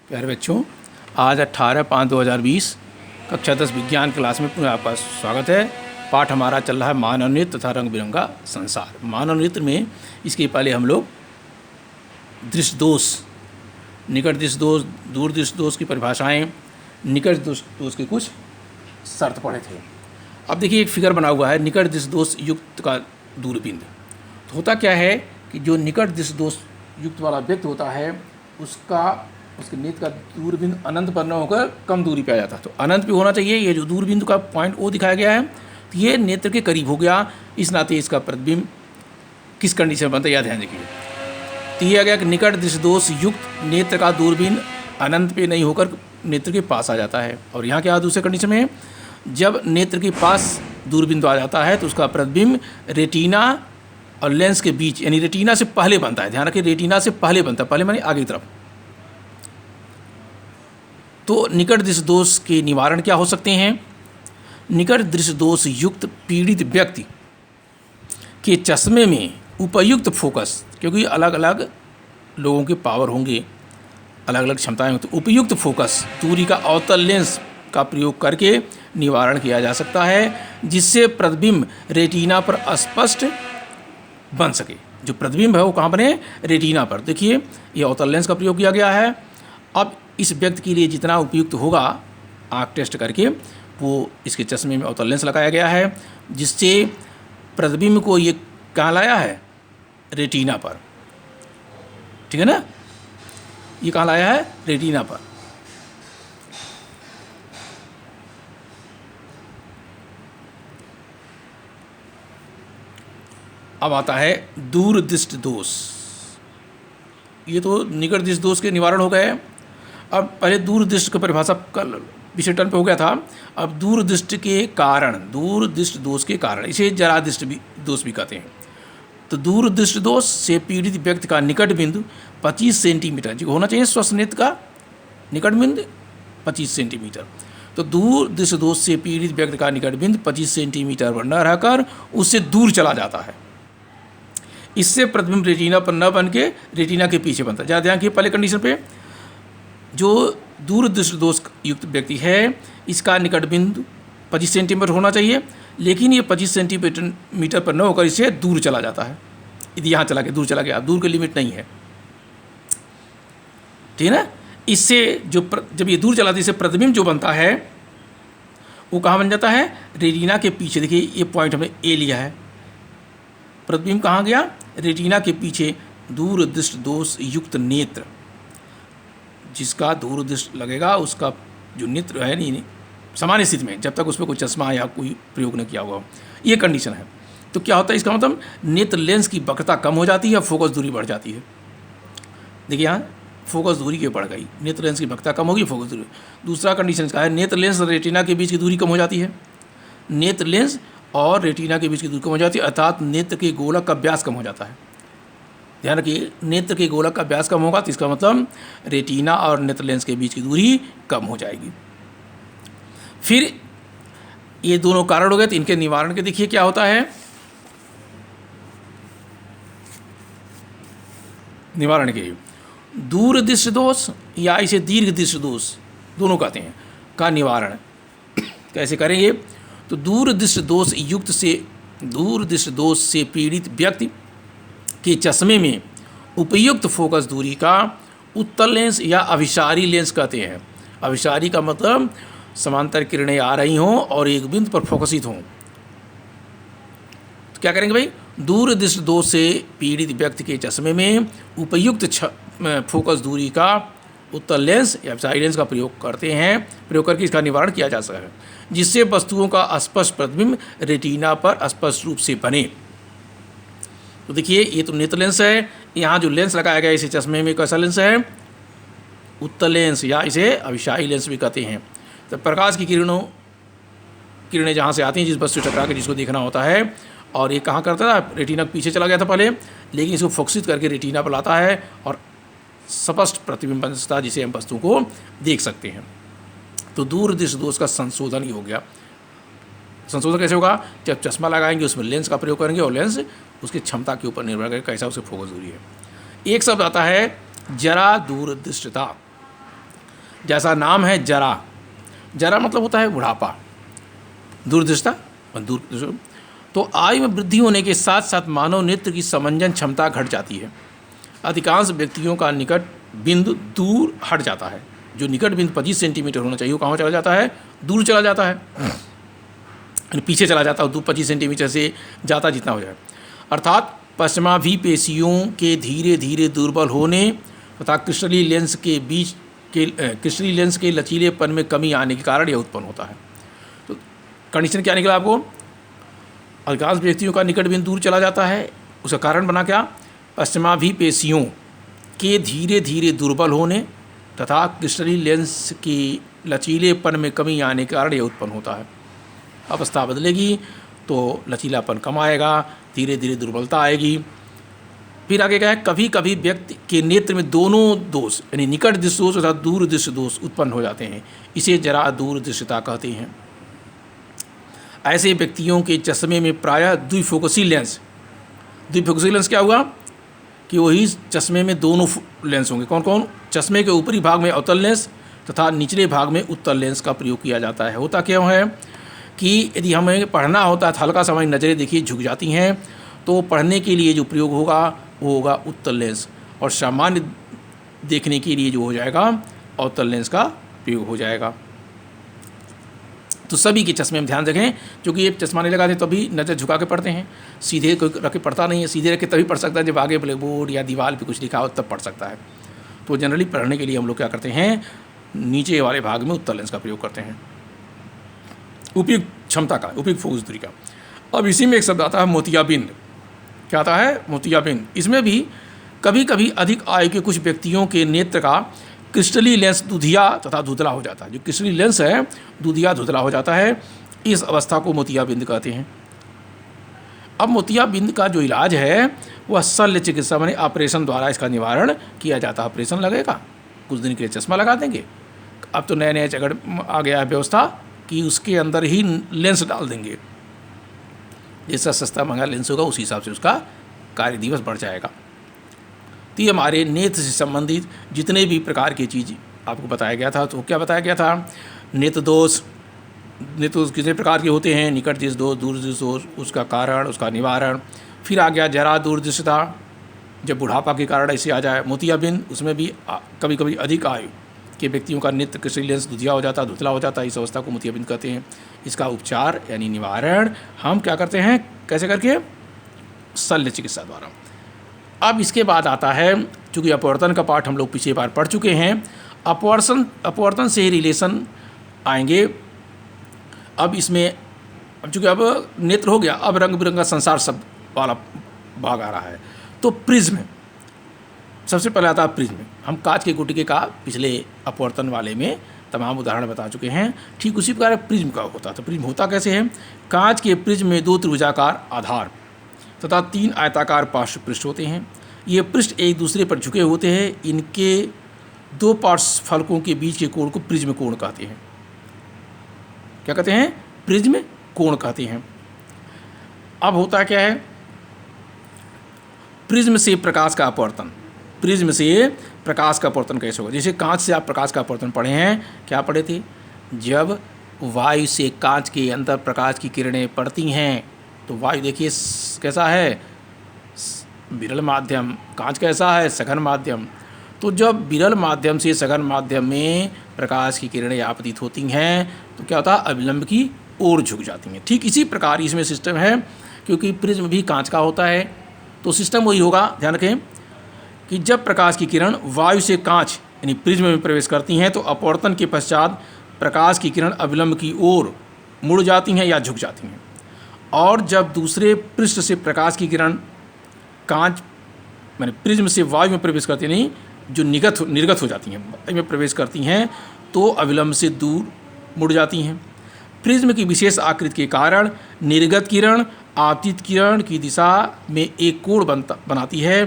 प्यारे बच्चों, आज 18/5/2020 कक्षा 10 विज्ञान क्लास में पुनः आपका स्वागत है। पाठ हमारा चल रहा है मानव नृत्य तथा रंग बिरंगा संसार। मानव नृत्य में इसके पहले हम लोग दृश्य दोष, निकट दृश्य दोष, दूर दृश्य दोष की परिभाषाएं, निकट दोष के कुछ शर्त पढ़े थे। अब देखिए एक फिगर बना हुआ है निकट दृश्य दोष युक्त का दूरबीन। तो होता क्या है कि जो निकट दृश्य दोष युक्त वाला व्यक्ति होता है उसके नेत्र का दूरबिंदु अनंत पर न होकर कम दूरी पे आ जाता है। तो अनंत पे होना चाहिए। ये जो दूरबिंदु का पॉइंट ओ दिखाया गया है, तो ये नेत्र के करीब हो गया। इस नाते इसका प्रतिबिंब किस कंडीशन बनता है यह ध्यान रखिए। तो ये आ गया कि निकट दृश्य दोष युक्त नेत्र का दूरबीन अनंत पे नहीं होकर नेत्र के पास आ जाता है। और यहाँ क्या दूसरे कंडीशन में, जब नेत्र के पास दूरबिंदु आ जाता है तो उसका प्रतिबिंब रेटिना और लेंस के बीच, यानी रेटिना से पहले बनता है। ध्यान रखिए, रेटिना से पहले बनता है, पहले माने आगे की तरफ। तो निकट दृश्य दोष के निवारण क्या हो सकते हैं? निकट दृश्य दोष युक्त पीड़ित व्यक्ति के चश्मे में उपयुक्त फोकस, क्योंकि अलग अलग लोगों के पावर होंगे, अलग अलग क्षमताएं होंगी, तो उपयुक्त फोकस दूरी का अवतल लेंस का प्रयोग करके निवारण किया जा सकता है, जिससे प्रतिबिंब रेटिना पर स्पष्ट बन सके। जो प्रतिबिंब है वो कहाँ बने? रेटिना पर। देखिए ये अवतल लेंस का प्रयोग किया गया है। अब इस व्यक्ति के लिए जितना उपयुक्त होगा आँख टेस्ट करके, वो इसके चश्मे में अवतल लेंस लगाया गया है, जिससे प्रतिबिंब को ये कहाँ लाया है? रेटिना पर। ठीक है ना? ये कहाँ लाया है? रेटिना पर। अब आता है दूर दृष्टि दोष। ये तो निकट दृष्टि दोष के निवारण हो गए। अब पहले दूर दृष्टि की परिभाषा कल पिछले टर्म पे हो गया था। अब दूर दृष्टि के कारण, दूर दृष्टि दोष के कारण, इसे जरा दृष्टि दोष भी कहते हैं। तो दूर दृष्टि दोष से पीड़ित व्यक्ति का निकट बिंदु 25 सेंटीमीटर, जो होना चाहिए स्वस्थ नेत्र का निकट बिंदु 25 सेंटीमीटर। तो दूर दृष्टि दोष से पीड़ित व्यक्ति का निकट बिंदु 25 सेंटीमीटर पर न रहकर उससे दूर चला जाता है। इससे प्रतिबिंब रेटिना पर न बन के रेटिना के पीछे बनता है। ज़्यादा ध्यान की पहले कंडीशन पे, जो दूर दृष्टि दोष युक्त व्यक्ति है इसका निकट बिंदु 25 सेंटीमीटर होना चाहिए, लेकिन ये 25 सेंटीमीटर पर न होकर इसे दूर चला जाता है। यदि यहाँ चला गया, दूर चला गया, दूर की लिमिट नहीं है, ठीक है ना? इससे जब ये दूर चला तो इससे प्रतिबिंब जो बनता है वो कहाँ बन जाता है? रेटिना के पीछे। देखिए ये पॉइंट हमने ए लिया है, प्रतिबिंब कहाँ गया? रेटिना के पीछे। दूर दृष्टि दोष युक्त नेत्र, जिसका दूर दृष्टि लगेगा उसका जो नेत्र है नहीं सामान्य स्थिति में, जब तक उसमें कोई चश्मा या कोई प्रयोग नहीं किया हुआ, ये कंडीशन है। तो क्या होता है? इसका मतलब नेत्र लेंस की वक्रता कम हो जाती है, फोकस दूरी बढ़ जाती है। देखिए यहाँ फोकस दूरी के बढ़ गई, नेत्र लेंस की वक्रता कम होगी, फोकस दूरी। दूसरा कंडीशन इसका है नेत्र लेंस और रेटिना के बीच की दूरी कम हो जाती है। नेत्र लेंस और रेटिना के बीच की दूरी कम हो जाती है, अर्थात नेत्र के गोलक का व्यास कम हो जाता है। ध्यान रखिए, नेत्र के गोलक का व्यास कम होगा तो इसका मतलब रेटिना और नेत्र लेंस के बीच की दूरी कम हो जाएगी। फिर ये दोनों कारण हो गए, तो इनके निवारण के देखिए क्या होता है। निवारण के दूर दृष्टि दोष या इसे दीर्घ दृष्टि दोष दोनों कहते हैं का निवारण कैसे करेंगे? तो दूर दृष्टि दोष से पीड़ित व्यक्ति के चश्मे में उपयुक्त फोकस दूरी का उत्तल लेंस या अभिसारी लेंस कहते हैं। अभिसारी का मतलब समांतर किरणें आ रही हों और एक बिंदु पर फोकसित हों। तो क्या करेंगे भाई? दूर दृष्टि दोष से पीड़ित व्यक्ति के चश्मे में उपयुक्त फोकस दूरी का उत्तल लेंस या अभिसारी लेंस का प्रयोग करते हैं। प्रयोग करके इसका निवारण किया जा सकता है, जिससे वस्तुओं का स्पष्ट प्रतिबिंब रेटिना पर स्पष्ट रूप से बने। तो देखिए ये तो नेत्र लेंस है, यहाँ जो लेंस लगाया गया इसे चश्मे में कैसा लेंस है? उत्तल लेंस या इसे अभिसारी लेंस भी कहते हैं। तो प्रकाश की किरणें जहाँ से आती हैं, जिस वस्तु से टकरा के जिसको देखना होता है, और ये कहाँ करता था? रेटिना के पीछे चला गया था पहले, लेकिन इसको फोकसित करके रेटिना पर लाता है और स्पष्ट प्रतिबिंब बन सकता है, जिसे हम वस्तु को देख सकते हैं। तो दूर दृष्टि दोष का संशोधन ही हो गया। संशोधन कैसे होगा? जब चश्मा लगाएंगे उसमें लेंस का प्रयोग करेंगे और लेंस उसकी क्षमता के ऊपर निर्भर करेगा कैसा उसे फोकस दूरी है। एक शब्द आता है जरा दूरदृष्टता। जैसा नाम है जरा, जरा मतलब होता है बुढ़ापा, दूरदृष्टा और दूर। तो आयु में वृद्धि होने के साथ साथ मानव नेत्र की समंजन क्षमता घट जाती है। अधिकांश व्यक्तियों का निकट बिंदु दूर हट जाता है। जो निकट बिंदु 25 सेंटीमीटर होना चाहिए वो कहाँ चला जाता है? दूर चला जाता है, पीछे चला जाता है। दूर 25 सेंटीमीटर से ज़्यादा जितना हो जाए, अर्थात पश्चिमाभी पेशियों के धीरे धीरे दुर्बल होने तथा क्रिस्टली लेंस के लचीलेपन में कमी आने के कारण यह उत्पन्न होता है। तो कंडीशन क्या निकला आपको? अधिकांश व्यक्तियों का निकट बिंदु दूर चला जाता है। उसका कारण बना क्या? पश्चिमाभी पेशियों के धीरे धीरे दुर्बल होने तथा क्रिस्टली लेंस की लचीलेपन में कमी आने के कारण यह उत्पन्न होता है। अवस्था बदलेगी तो लचीलापन कम आएगा, धीरे धीरे दुर्बलता आएगी। फिर आगे क्या है? कभी कभी व्यक्ति के नेत्र में दोनों दोष यानी निकट दृष्टि दोष तथा दूर दृष्टि दोष उत्पन्न हो जाते हैं। इसे जरा दूरदृष्टिता कहते हैं। ऐसे व्यक्तियों के चश्मे में प्रायः द्विफोकसी लेंस क्या हुआ कि वही चश्मे में दोनों लेंस होंगे। कौन कौन? चश्मे के ऊपरी भाग में अवतल लेंस तथा निचले भाग में उत्तल लेंस का प्रयोग किया जाता है। होता क्यों है कि यदि हमें पढ़ना होता है तो हल्का सा हमारी नज़रें देखिए झुक जाती हैं, तो पढ़ने के लिए जो प्रयोग होगा वो होगा उत्तल लेंस, और सामान्य देखने के लिए जो हो जाएगा अवतल लेंस का प्रयोग हो जाएगा। तो सभी के चश्मे में ध्यान रखें, क्योंकि ये चश्मा नहीं लगाते तो भी नज़र झुका के पढ़ते हैं, सीधे कोई रख के पढ़ता नहीं है। सीधे रख के तभी पढ़ सकता है जब आगे ब्लैक बोर्ड या दीवार पे कुछ लिखा हो तब पढ़ सकता है। तो जनरली पढ़ने के लिए हम लोग क्या करते हैं, नीचे वाले भाग में उत्तल लेंस का प्रयोग करते हैं। उपयुक्त क्षमता का, उपयुक्त फोकस दूरी का। अब इसी में एक शब्द आता है मोतियाबिंद। क्या आता है? मोतियाबिंद। इसमें भी कभी कभी अधिक आयु के कुछ व्यक्तियों के नेत्र का क्रिस्टली लेंस दुधिया तथा धुंधला हो जाता है। जो क्रिस्टली लेंस है दुधिया धुंधला हो जाता है, इस अवस्था को मोतियाबिंद कहते हैं। अब मोतियाबिंद का जो इलाज है वह शल्य चिकित्सा माने ऑपरेशन द्वारा इसका निवारण किया जाता है। ऑपरेशन लगेगा, कुछ दिन के लिए चश्मा लगा देंगे। अब तो नए नए जगह आ गया है व्यवस्था कि उसके अंदर ही लेंस डाल देंगे। जैसा सस्ता महंगा लेंस होगा उसी हिसाब से उसका कार्य दिवस बढ़ जाएगा। तो ये हमारे नेत्र से संबंधित जितने भी प्रकार की चीज़ आपको बताया गया था। तो क्या बताया गया था? नेत्र दोष कितने प्रकार के होते हैं? निकट दृष्टि दोष, दूर दृष्टि दोष, उसका कारण, उसका निवारण। फिर आ गया जरा दूरदृष्टिता, जब बुढ़ापा के कारण ऐसे आ जाए। मोतियाबिंद, उसमें भी कभी कभी अधिक आयु के व्यक्तियों का नेत्र क्रिस्टली लेंस दुधिया हो जाता, धुंधला हो जाता है। इस अवस्था को मोतियाबिंद कहते हैं। इसका उपचार यानी निवारण हम क्या करते हैं? कैसे करके? शल्य चिकित्सा द्वारा। अब इसके बाद आता है, चूँकि अपवर्तन का पाठ हम लोग पिछले बार पढ़ चुके हैं, अपवर्तन से ही रिलेशन आएंगे। अब इसमें चूँकि अब नेत्र हो गया, अब रंग बिरंगा संसार शब्द वाला भाग आ रहा है। तो प्रिज्म सबसे पहले आता है। प्रिज्म हम कांच के गुटिके का पिछले अपवर्तन वाले में तमाम उदाहरण बता चुके हैं। ठीक उसी प्रकार प्रिज्म का होता। तो प्रिज्म होता कैसे है? कांच के प्रिज्म में 2 त्रिभुजाकार आधार तथा 3 आयताकार पार्श्व पृष्ठ होते हैं। ये पृष्ठ एक दूसरे पर झुके होते हैं। इनके 2 पार्श्व फलकों के बीच के कोण को प्रिज्म कोण कहते हैं। क्या कहते हैं? प्रिज्म कोण कहते हैं। अब होता क्या है? प्रिज्म से प्रकाश का अपवर्तन। प्रिज्म से प्रकाश का अपवर्तन कैसे होगा? जैसे कांच से आप प्रकाश का अपवर्तन पढ़े हैं। क्या पढ़े थे? जब वायु से कांच के अंदर प्रकाश की किरणें पड़ती हैं तो वायु देखिए कैसा है? विरल माध्यम। कांच कैसा है? सघन माध्यम। तो जब विरल माध्यम से सघन माध्यम में प्रकाश की किरणें आपतित होती हैं तो क्या होता है? अविलंब की ओर झुक जाती हैं। ठीक इसी प्रकार इसमें सिस्टम है, क्योंकि प्रिज्म भी कांच का होता है। तो सिस्टम वही होगा, ध्यान रखें कि जब प्रकाश की किरण वायु से कांच यानी प्रिज्म में प्रवेश करती हैं तो अपवर्तन के पश्चात प्रकाश की किरण अविलंब की ओर मुड़ जाती हैं या झुक जाती हैं। और जब दूसरे पृष्ठ से प्रकाश की किरण कांच माने प्रिज्म से वायु में प्रवेश करती नहीं, जो निर्गत हो जाती हैं, वायु में प्रवेश करती हैं तो अविलंब से दूर मुड़ जाती हैं। प्रिज्म की विशेष आकृति के कारण निर्गत किरण आपतित किरण की दिशा में एक कोण बनाती है।